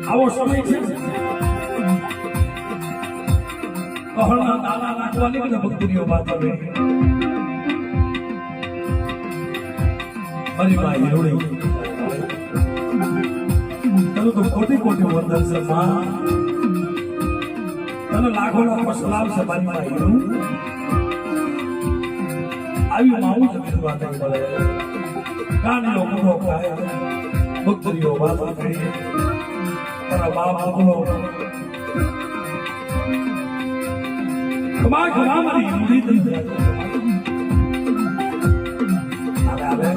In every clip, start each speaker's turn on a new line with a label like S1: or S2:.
S1: આવો સમય છે કહળના દાણા નાખવા નીકળે ભક્તિઓ વાત આવે મારી માં હિરોડી તને તો કોટી કોટી વંદન છે માં તને લાખો લાખો સલામ છે મારી માં હિરો આવી માવું જમીન વાત મળે કાને લોકો ખાય ભક્તિઓ વાત કરી તારા બાપ બોલો ખમા ખમા મારી હિરોડી તને આવે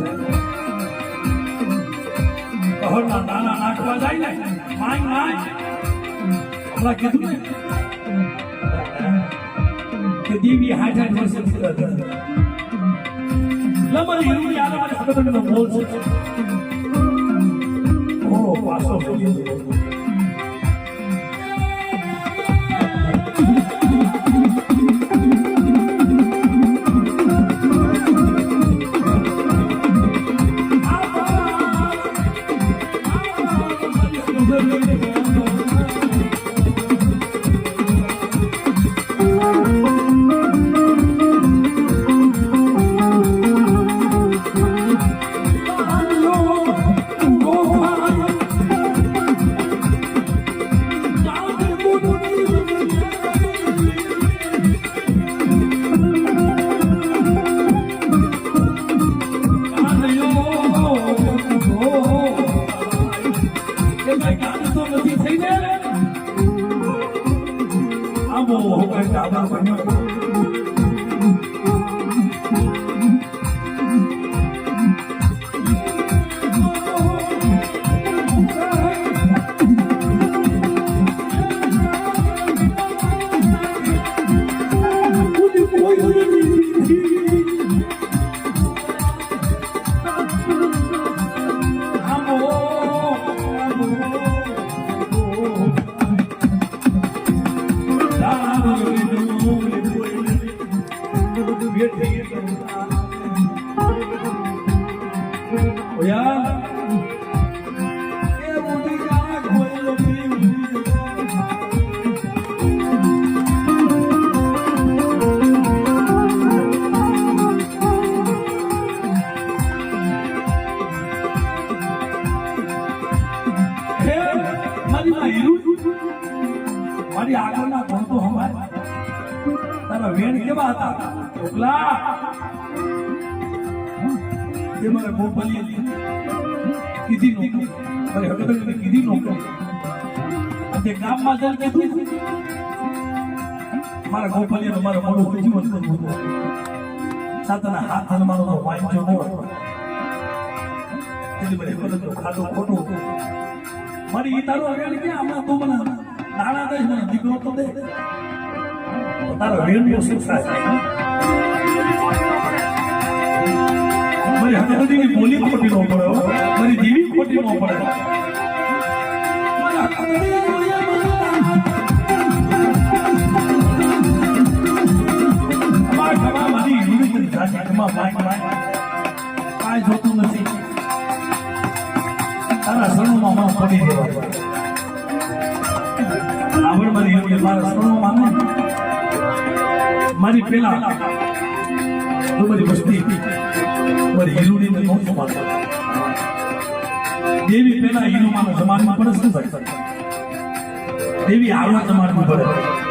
S1: કહળના દાણા નાખવા જાય ને માય માય હમણાં કીધું ને કે દેવી 60 વર્ષ હતી લમન હિરોડી આલે મારે સગતનો બોલ છે ઓ પાછો બોલ્યો તો નથી થઈ ને આબો કઈ ડાબર બન્યો મારી આગળના ભણતો હમાય તારા વેણ કેવા હતા ઓકલા જે મારા ગોપાલી કીધી નો મારી હકીકત કીધી નો તે ગામમાં જલ કીધું મારા ગોપાલી મારા મોડું જીવન કરવું સાતના હાથ મારો તો વાંચો નો એટલે મને પરત ખાધો ખોટું મારી ઈ તારો વેણ કે આમાં તો મને નાણા દે મને દીકરો તો દે તારો વેણ નો શિક્ષા મારી હકીકતની બોલી ખોટી નો પડે મારી જીવી ખોટી નો પડે મારા હકીકતની બોલી મારી યુનિટ જાતિમાં કાંઈ જોતું નથી તારા સણુમાં માં પડી ગયો આવડ મારી એમ કે મારા સણુમાં મારી પેલા તો બધી વસ્તી મારી હીરુડી ને નહોતું માનતો દેવી પેલા હીરુમાનો જમાનમાં પડે શું થાય દેવી આવા જમાડવું પડે